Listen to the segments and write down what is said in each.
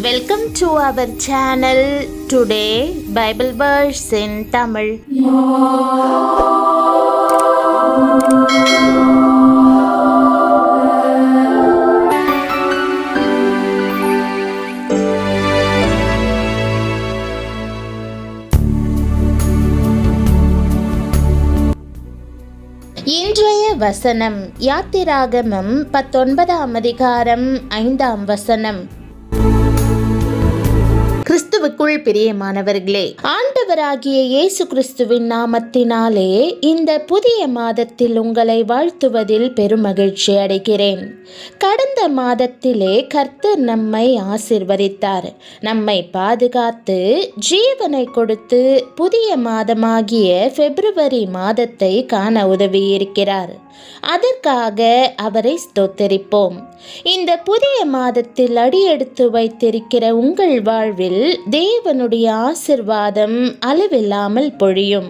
Welcome to our channel. Today Bible verse in Tamil. இன்றைய வசனம் யாத்திராகமம் 19 அதிகாரம் 5 வசனம். கிறிஸ்துவுக்குள் பிரியமானவர்களே, ஆண்டவராகிய இயேசு கிறிஸ்துவின் நாமத்தினாலே இந்த புதிய மாதத்தில் உங்களை வாழ்த்துவதில் பெருமகிழ்ச்சி அடைகிறேன். கடந்த மாதத்திலே கர்த்தர் நம்மை ஆசீர்வதித்தார், நம்மை பாதுகாத்து ஜீவனை கொடுத்து புதிய மாதமாகிய பிப்ரவரி மாதத்தை காண உதவியிருக்கிறார். அதற்காக அவரை ஸ்தோத்தரிப்போம். இந்த புதிய மாதத்தில் அடியெடுத்து வைத்திருக்கிற உங்கள் வாழ்வில் தேவனுடைய ஆசீர்வாதம் அளவில்லாமல் பொழியும்.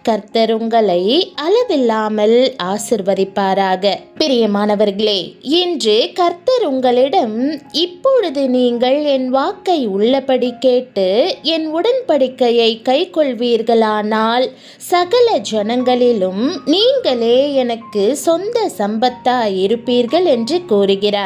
கர்த்தர் உங்களை அளவில்லாமல் ஆசீர்வதிப்பாராக. பிரியமானவர்களே, இன்று கர்த்தர் உங்களிடம், இப்பொழுது நீங்கள் என் வாக்கை உள்ளபடி கேட்டு என் உடன்படிக்கையை கைக்கொள்வீர்களானால் சகல ஜனங்களிலும் நீங்களே எனக்கு சொந்த சம்பத்தாய் இருப்பீர்கள் என்று கூறுகிறார்.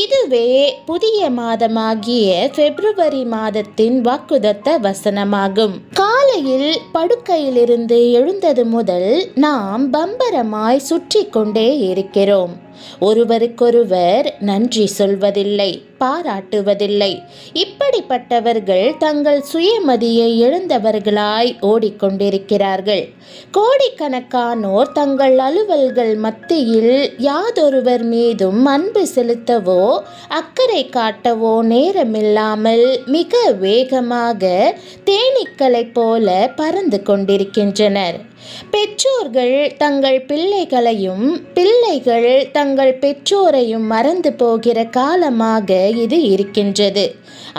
இதுவே புதிய மாதமாகிய பிப்ரவரி மாதத்தின் வாக்குதத்த வசனமாகும். காலையில் படுக்கையிலிருந்து எழுந்தது முதல் நாம் பம்பரமாய் சுற்றி கொண்டே இருக்கிறோம். ஒருவருக்கொருவர் நன்றி சொல்வதில்லை, பாராட்டுவதில்லை. இப்படிப்பட்டவர்கள் தங்கள் சுயமதியை இழந்தவர்களாய் ஓடிக்கொண்டிருக்கிறார்கள். கோடிக்கணக்கானோர் தங்கள் அலுவல்கள் மத்தியில் யாதொருவர் மீதும் அன்பு செலுத்தவோ அக்கறை காட்டவோ நேரமில்லாமல் மிக வேகமாக தேனீக்களைப் போல பறந்து கொண்டிருக்கின்றனர். பெற்றோர்கள் தங்கள் பிள்ளைகளையும் பிள்ளைகள் தங்கள் பெற்றோரையும் மறந்து போகிற காலமாக இது இருக்கின்றது.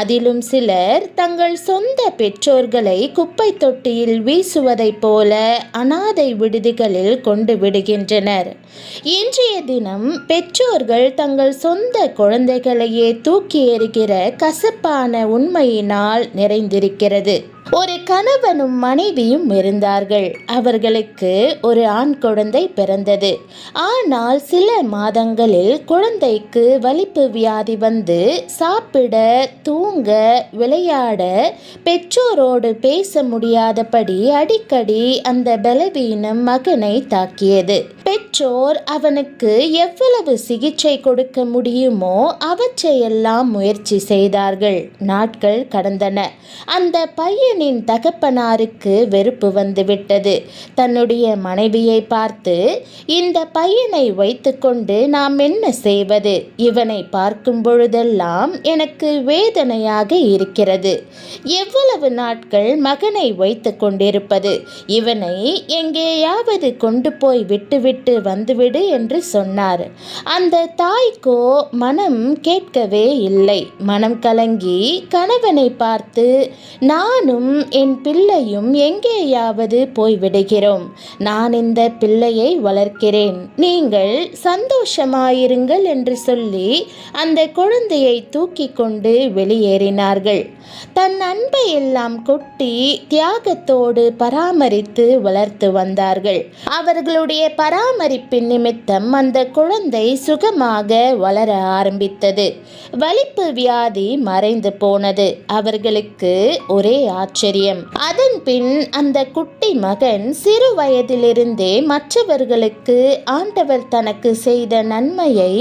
அதிலும் சிலர் தங்கள் சொந்த பெற்றோர்களை குப்பை தொட்டியில் வீசுவதைப் போல அனாதை விடுதிகளில் கொண்டு விடுகின்றனர். இன்றைய தினம் பெற்றோர்கள் தங்கள் சொந்த குழந்தைகளையே தூக்கி எறிகிற கசப்பான உண்மையினால் நிறைந்திருக்கிறது. ஒரு கணவனும் மனைவியும் இருந்தார்கள். அவர்களுக்கு ஒரு ஆண் குழந்தை பிறந்தது. ஆனால் சில மாதங்களில் குழந்தைக்கு வலிப்பு வியாதி வந்து சாப்பிட, தூங்க, விளையாட, பெற்றோரோடு பேச முடியாதபடி அடிக்கடி அந்த பலவீனம் மகனை தாக்கியது. பெற்றோர் அவனுக்கு எவ்வளவு சிகிச்சை கொடுக்க முடியுமோ அவற்றையெல்லாம் முயற்சி செய்தார்கள். நாட்கள் கடந்தன. அந்த பையனின் தகப்பனாருக்கு வெறுப்பு வந்துவிட்டது. தன்னுடைய மனைவியை பார்த்து, இந்த பையனை வைத்துக்கொண்டு நாம் என்ன செய்வது? இவனை பார்க்கும் பொழுதெல்லாம் எனக்கு வேதனையாக இருக்கிறது. எவ்வளவு நாட்கள் மகனை வைத்து கொண்டிருப்பது? இவனை எங்கேயாவது கொண்டு போய் விட்டுவிட்டு வந்துவிடு என்று சொன்னார். அந்த தாய்க்கோ மனம் கேட்கவே இல்லை. மனம் கலங்கி கணவனை பார்த்து, நானும் என் பிள்ளையும் எங்கேயாவது போய்விடுகிறோம். நான் இந்த பிள்ளையை வளர்க்கிறேன், நீங்கள் சந்தோஷமாயிருங்கள் என்று சொல்லி அந்த குழந்தையை தூக்கி கொண்டு வெளியேறினார்கள். தன் அன்பை எல்லாம் கொட்டி தியாகத்தோடு பராமரித்து வளர்த்து வந்தார்கள். அவர்களுடைய பராமரிப்பின் நிமித்தம் அந்த குழந்தை சுகமாக வளர ஆரம்பித்தது. வலிப்பு வியாதி மறைந்து போனது. அவர்களுக்கு ஒரே ஆச்சரியம். அதன் பின் அந்த குட்டி மகன் சிறு வயதிலிருந்தே மற்றவர்களுக்கு ஆண்டவர் தனக்கு செய்த நன்மையை,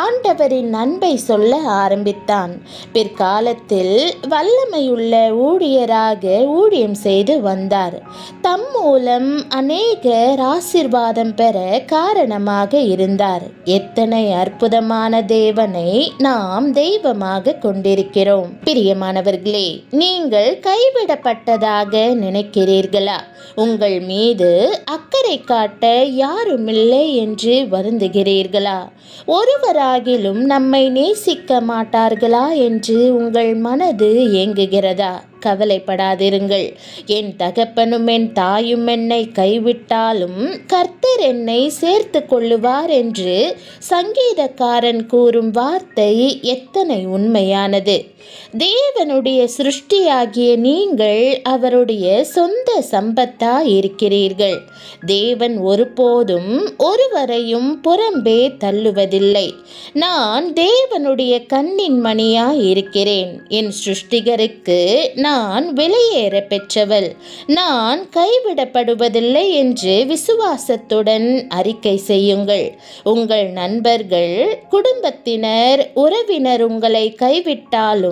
ஆண்டவரின் அன்பை சொல்ல ஆரம்பித்தான். பிற்காலத்தில் வல்லமையுள்ள ஊழியராக ஊழியம் செய்து வந்தார். தம் மூலம் அநேகர் ஆசீர்வாதம் பெற காரணமாக இருந்தார். எத்தனை அற்புதமான தேவனை நாம் தெய்வமாக கொண்டிருக்கிறோம். பிரியமானவர்களே, நீங்கள் கைவிடப்பட்டதாக நினைக்கிறீர்களா? உங்கள் மீது அக்கறை காட்ட யாருமில்லை என்று வருந்துகிறீர்களா? ஒருவராகிலும் நம்மை நேசிக்க மாட்டார்களா என்று உங்கள் மனது ஏங்குகிறதா? கவலைப்படாதிருங்கள். என் தகப்பனும் என் தாயும் என்னை கைவிட்டாலும் கர்த்தர் என்னை சேர்த்து கொள்ளுவார் என்று சங்கீதக்காரன் கூறும் வார்த்தை எத்தனை உண்மையானது. தேவனுடைய சிருஷ்டியாகிய நீங்கள் அவருடைய சொந்த சம்பத்தாய் இருக்கிறீர்கள். தேவன் ஒருபோதும் ஒருவரையும் புறம்பே தள்ளுவதில்லை. நான் தேவனுடைய கண்ணின் மணியாய் இருக்கிறேன். என் சிருஷ்டிகருக்கு நான் வெளியேற பெற்றவள். நான் கைவிடப்படுவதில்லை என்று விசுவாசத்துடன் அறிக்கை செய்யுங்கள். உங்கள் நண்பர்கள், குடும்பத்தினர், உறவினர் உங்களை கைவிட்டாலும்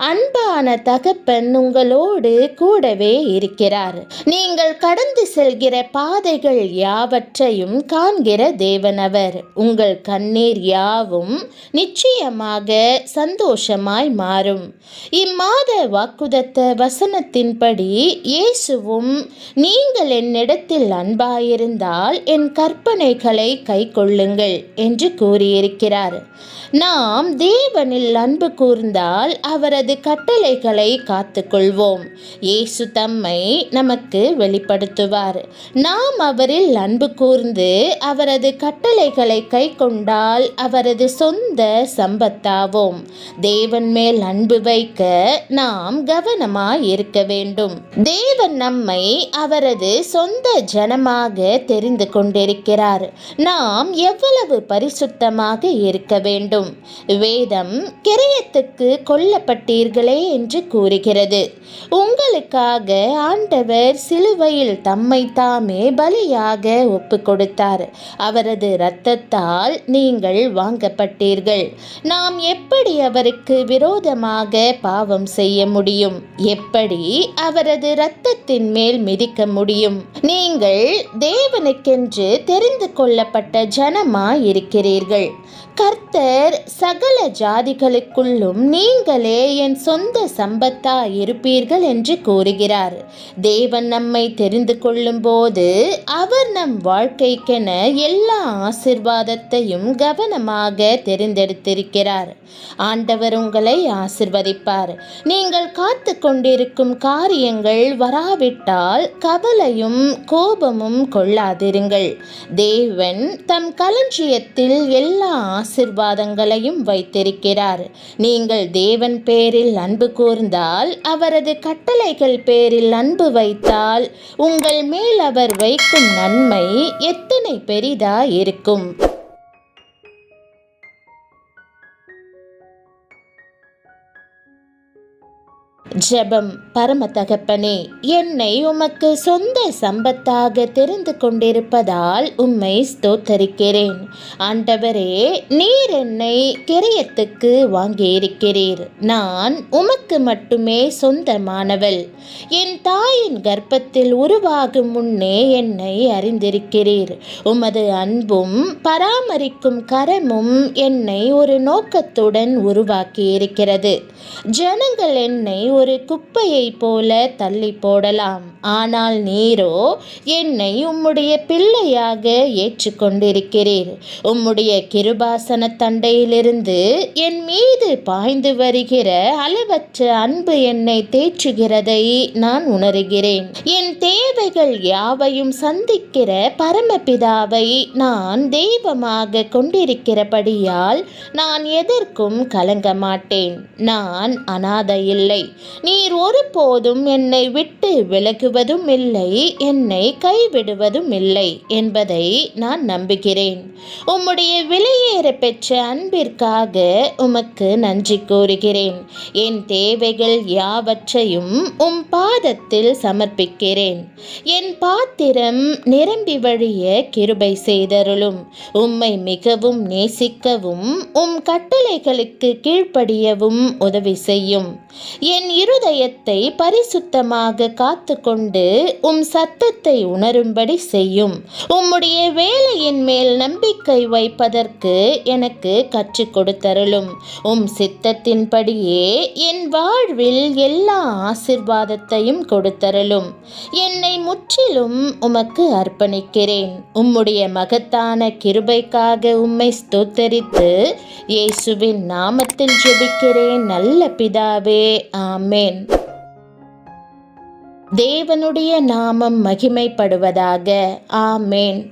அன்பான தகப்பன் உங்களோடு கூடவே இருக்கிறார். நீங்கள் கடந்து செல்கிற பாதைகள் யாவற்றையும் காண்கிற தேவனவர். உங்கள் கண்ணீர் யாவும் நிச்சயமாக சந்தோஷமாய் மாறும். இம்மாத வாக்குதத்த வசனத்தின்படி இயேசுவும், நீங்கள் என்னிடத்தில் அன்பாயிருந்தால் என் கற்பனைகளை கைக்கொள்ளுங்கள் என்று கூறியிருக்கிறார். நாம் தேவனில் அன்பு கூர்ந்தால் அவரது கட்டளைகளை காத்துக்கொள்வோம். இயேசு தம்மை நமக்கு வெளிப்படுத்துவார். நாம் அவரில் அன்பு கூர்ந்து அவரது கட்டளைகளை கை கொண்டால் அவரது சொந்த சம்பத்தாவோம். தேவன் மேல் அன்பு வைக்க நாம் கவனமாய் இருக்க வேண்டும். தேவன் நம்மை அவரது சொந்த ஜனமாக தெரிந்து கொண்டிருக்கிறார். நாம் எவ்வளவு பரிசுத்தமாக இருக்க வேண்டும். வேதம் கிரயத்துக்கு கொல்லப்பட்டீர்களே என்று கூறுகிறது. உங்களுக்காக ஆண்டவர் சிலுவையில் தம்மை தாமே பலியாக ஒப்பு கொடுத்தார். அவரது இரத்தத்தால் நீங்கள் வாங்கப்பட்டீர்கள். நாம் எப்படி அவருக்கு விரோதமாக பாவம் செய்ய முடியும்? எப்படி அவரது இரத்தத்தின் மேல் மிதிக்க முடியும்? நீங்கள் தேவனுக்கென்று தெரிந்து கொள்ளப்பட்ட ஜனமாய் இருக்கிறீர்கள். கர்த்தர் சகல ஜாதிகளுக்குள்ளும் நீங்களே என் சொந்த சம்பத்தாய் இருப்பீர்கள் என்று கூறுகிறார். தேவன் நம்மை தெரிந்து கொள்ளும் போது அவர் நம் வாழ்க்கைக்கென எல்லா ஆசிர்வாதத்தையும் கவனமாக தெரிந்தெடுத்திருக்கிறார். ஆண்டவர் உங்களை ஆசிர்வதிப்பார். நீங்கள் காத்து கொண்டிருக்கும் காரியங்கள் வராவிட்டால் கவலையும் கோபமும் கொள்ளாதிருங்கள். தேவன் தம் களஞ்சியத்தில் எல்லா ஆசிர்வாதங்களையும் வைத்திருக்கிறார். நீங்கள் தேவன் பேரில் அன்பு கூர்ந்தால், அவரது கட்டளைகள் பேரில் அன்பு வைத்தால், உங்கள் மேல் அவர் வைக்கும் நன்மை எத்தனை பெரிதாய் இருக்கும். ஜெபம். பரம தகப்பனே, என்னை உமக்கு சொந்த சம்பத்தாக தெரிந்து கொண்டிருப்பதால் உம்மை ஸ்தோத்தரிக்கிறேன். ஆண்டவரே, நீர் என்னை கிரயத்துக்கு வாங்கியிருக்கிறீர். நான் உமக்கு மட்டுமே சொந்தமானவள். என் தாயின் கர்ப்பத்தில் உருவாகும் முன்னே என்னை அறிந்திருக்கிறீர். உமது அன்பும் பராமரிக்கும் கரமும் என்னை ஒரு நோக்கத்துடன் உருவாக்கியிருக்கிறது. ஜனங்கள் என்னை ஒரு குப்பையை போல தள்ளி போடலாம். ஆனால் நீரோ என்னை உம்முடைய பிள்ளையாக ஏற்றுக்கொண்டிருக்கிறீர். உம்முடைய கிருபாசன தண்டையிலிருந்து என் மீது பாய்ந்து வருகிற அளவற்ற அன்பு என்னை தேற்றுகிறதை நான் உணர்கிறேன். என் தேவைகள் யாவையும் சந்திக்கிற பரமபிதாவை நான் தெய்வமாக கொண்டிருக்கிறபடியால் நான் எதற்கும் கலங்க மாட்டேன். நான் அநாதை இல்லை. நீர் ஒருபோதும் என்னை விட்டு விலகுவதும் இல்லை, என்னை கைவிடுவதும் இல்லை என்பதை நான் நம்புகிறேன். உம்முடைய விலையேற பெற்ற அன்பிற்காக உமக்கு நன்றி கூறுகிறேன். என் தேவைகள் யாவற்றையும் உம் பாதத்தில் சமர்ப்பிக்கிறேன். என் பாத்திரம் நிரம்பி வழிய கிருபை செய்தருளும். உம்மை மிகவும் நேசிக்கவும் உம் கட்டளைகளுக்கு கீழ்ப்படியவும் உதவி செய்யும். என் இருதயத்தை பரிசுத்தமாக காத்து கொண்டு உம் சத்தத்தை உணரும்படி செய்யும். உம்முடைய வேலையின் மேல் நம்பிக்கை வைப்பதற்கு எனக்கு கற்றுக் கொடுத்தருளும். உம் சித்தத்தின்படியே என் வாழ்வில் எல்லா ஆசிர்வாதத்தையும் கொடுத்தருளும். என்னை முற்றிலும் உமக்கு அர்ப்பணிக்கிறேன். உம்முடைய மகத்தான கிருபைக்காக உம்மை ஸ்தோத்தரித்து இயேசுவின் நாமத்தில் ஜெபிக்கிறேன் நல்ல பிதாவே. ஆமென். தேவனுடைய நாமம் மகிமைப்படுவதாக. ஆமேன்.